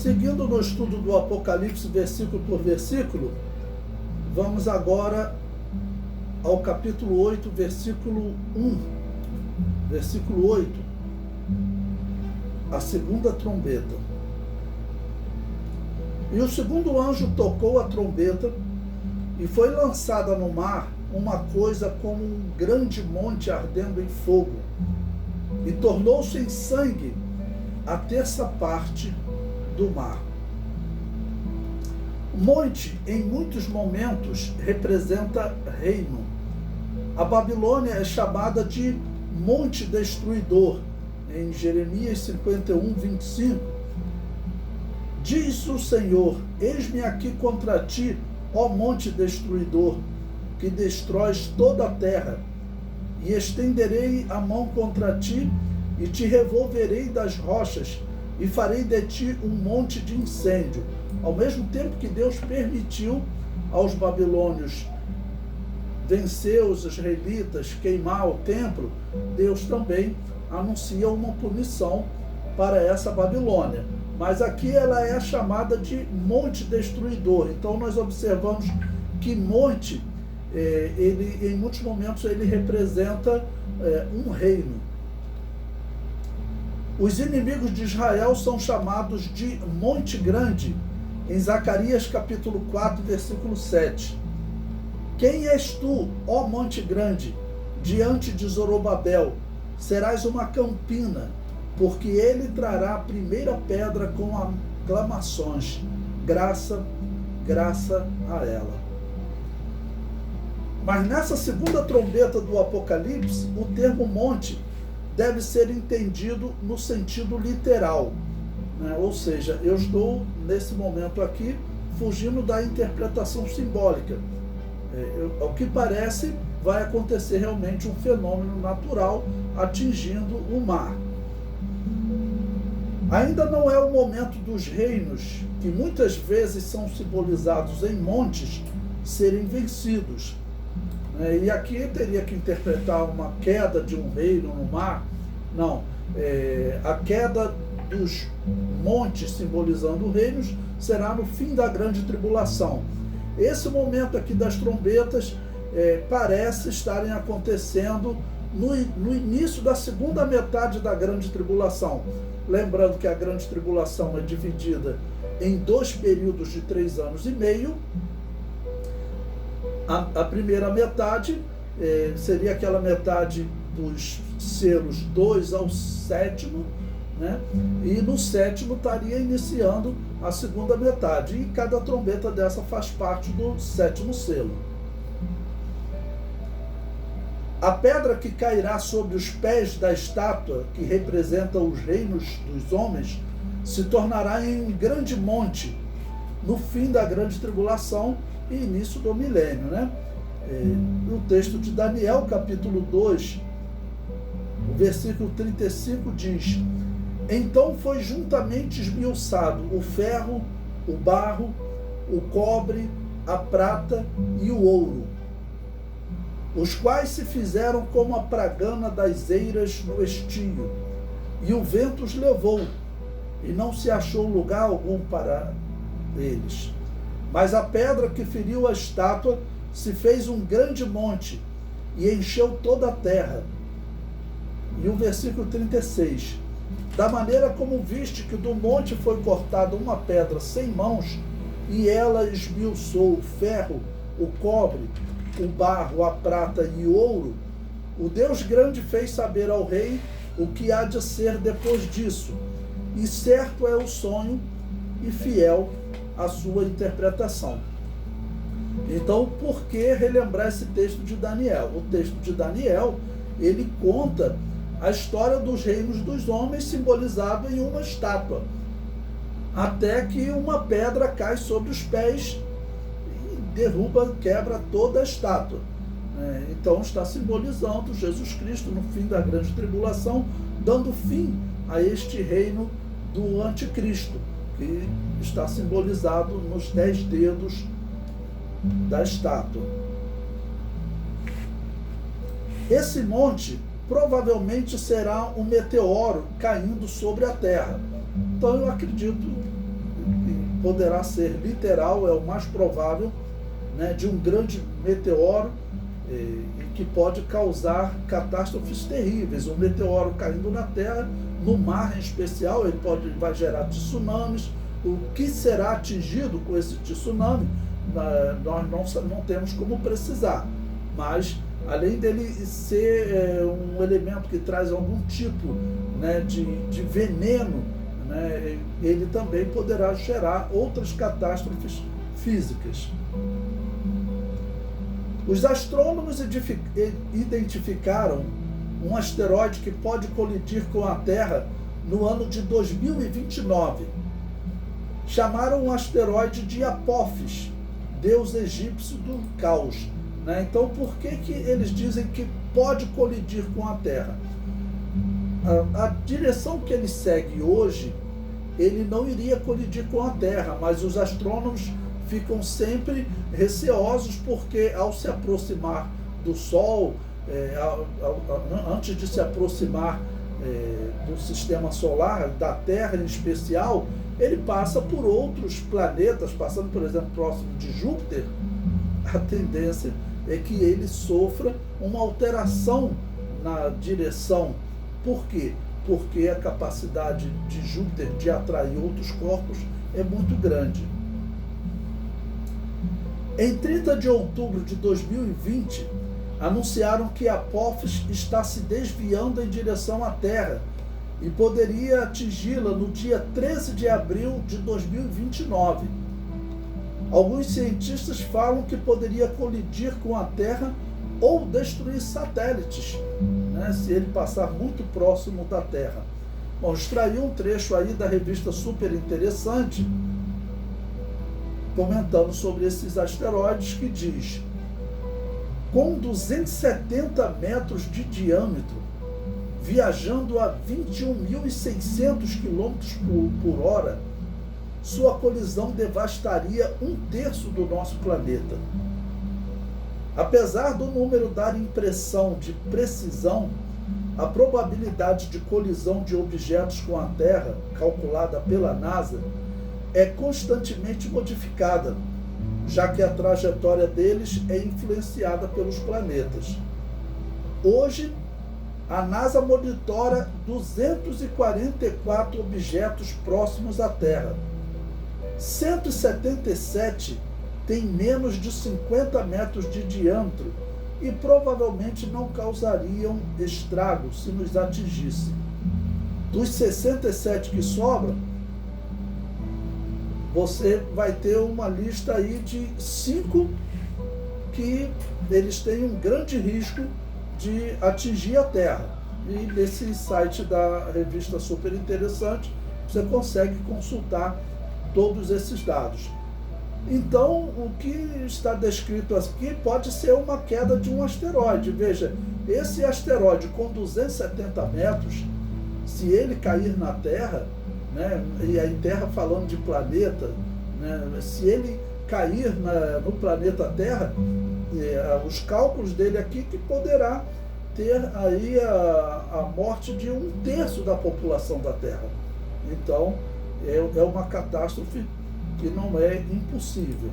Seguindo no estudo do Apocalipse, versículo por versículo, vamos agora ao capítulo 8, versículo 1. Versículo 8. A segunda trombeta. E o segundo anjo tocou a trombeta, e foi lançada no mar uma coisa como um grande monte ardendo em fogo, e tornou-se em sangue a terça parte do mar. O monte, em muitos momentos, representa reino. A Babilônia é chamada de Monte Destruidor, em Jeremias 51, 25. Diz o Senhor: eis-me aqui contra ti, ó Monte Destruidor, que destróis toda a terra, e estenderei a mão contra ti, e te revolverei das rochas, e farei de ti um monte de incêndio. Ao mesmo tempo que Deus permitiu aos babilônios vencer os israelitas, queimar o templo, Deus também anuncia uma punição para essa Babilônia. Mas aqui ela é chamada de Monte Destruidor. Então nós observamos que monte, ele, em muitos momentos, ele representa um reino. Os inimigos de Israel são chamados de Monte Grande, em Zacarias capítulo 4, versículo 7. Quem és tu, ó Monte Grande, diante de Zorobabel? Serás uma campina, porque ele trará a primeira pedra com aclamações. Graça, graça a ela. Mas nessa segunda trombeta do Apocalipse, o termo monte deve ser entendido no sentido literal, né? Ou seja, eu estou nesse momento aqui fugindo da interpretação simbólica. Ao que parece, vai acontecer realmente um fenômeno natural atingindo o mar. Ainda não é o momento dos reinos, que muitas vezes são simbolizados em montes, serem vencidos. E aqui teria que interpretar uma queda de um reino no mar. Não, a queda dos montes simbolizando reinos será no fim da grande tribulação. Esse momento aqui das trombetas parece estarem acontecendo no início da segunda metade da grande tribulação. Lembrando que a grande tribulação é dividida em 2 períodos de 3 anos e meio. A primeira metade seria aquela metade dos selos 2 ao 7º, né? E no 7º estaria iniciando a segunda metade, e cada trombeta dessa faz parte do 7º selo. A pedra que cairá sobre os pés da estátua, que representa os reinos dos homens, se tornará em um grande monte no fim da grande tribulação e início do milênio, né? No texto de Daniel, capítulo 2, o versículo 35 diz: então foi juntamente esmiuçado o ferro, o barro, o cobre, a prata e o ouro, os quais se fizeram como a pragana das eiras no estio, e o vento os levou, e não se achou lugar algum para eles. Mas a pedra que feriu a estátua se fez um grande monte, e encheu toda a terra. E o versículo 36, da maneira como viste que do monte foi cortada uma pedra sem mãos, e ela esmiuçou o ferro, o cobre, o barro, a prata e o ouro, o Deus grande fez saber ao rei o que há de ser depois disso, e certo é o sonho e fiel a sua interpretação. Então, por que relembrar esse texto de Daniel? O texto de Daniel, ele conta a história dos reinos dos homens simbolizado em uma estátua, até que uma pedra cai sobre os pés e derruba, quebra toda a estátua. Então está simbolizando Jesus Cristo no fim da grande tribulação, dando fim a este reino do anticristo, que está simbolizado nos 10 dedos da estátua. Esse monte provavelmente será um meteoro caindo sobre a Terra. Então eu acredito que poderá ser literal, é o mais provável, né, de um grande meteoro e que pode causar catástrofes terríveis. Um meteoro caindo na Terra, no mar em especial, vai gerar tsunamis. O que será atingido com esse tsunami, nós não temos como precisar, mas além dele ser um elemento que traz algum tipo, né, de veneno, né, ele também poderá gerar outras catástrofes físicas. Os astrônomos identificaram um asteroide que pode colidir com a Terra no ano de 2029. Chamaram o asteroide de Apófis, deus egípcio do caos. Né? Então, por que eles dizem que pode colidir com a Terra? A direção que ele segue hoje, ele não iria colidir com a Terra, mas os astrônomos ficam sempre receosos porque, ao se aproximar do Sol, antes de se aproximar do sistema solar, da Terra em especial, ele passa por outros planetas, passando, por exemplo, próximo de Júpiter. A tendência é que ele sofra uma alteração na direção. Por quê? Porque a capacidade de Júpiter de atrair outros corpos é muito grande. Em 30 de outubro de 2020, anunciaram que Apófis está se desviando em direção à Terra e poderia atingi-la no dia 13 de abril de 2029. Alguns cientistas falam que poderia colidir com a Terra ou destruir satélites, né, se ele passar muito próximo da Terra. Bom, extraí um trecho aí da revista Super Interessante, comentando sobre esses asteroides, que diz: com 270 metros de diâmetro, viajando a 21.600 km por hora, sua colisão devastaria 1/3 do nosso planeta. Apesar do número dar impressão de precisão, a probabilidade de colisão de objetos com a Terra, calculada pela NASA, é constantemente modificada, já que a trajetória deles é influenciada pelos planetas. Hoje, a NASA monitora 244 objetos próximos à Terra. 177 têm menos de 50 metros de diâmetro e provavelmente não causariam estrago se nos atingissem. Dos 67 que sobram, você vai ter uma lista aí de 5 que eles têm um grande risco de atingir a Terra. E nesse site da revista Super Interessante, você consegue consultar todos esses dados. Então, o que está descrito aqui pode ser uma queda de um asteroide. Veja, esse asteroide com 270 metros, se ele cair na Terra, né, e aí Terra falando de planeta, né, se ele cair no planeta Terra, os cálculos dele aqui que poderá ter aí a morte de 1/3 da população da Terra. Então, é uma catástrofe que não é impossível.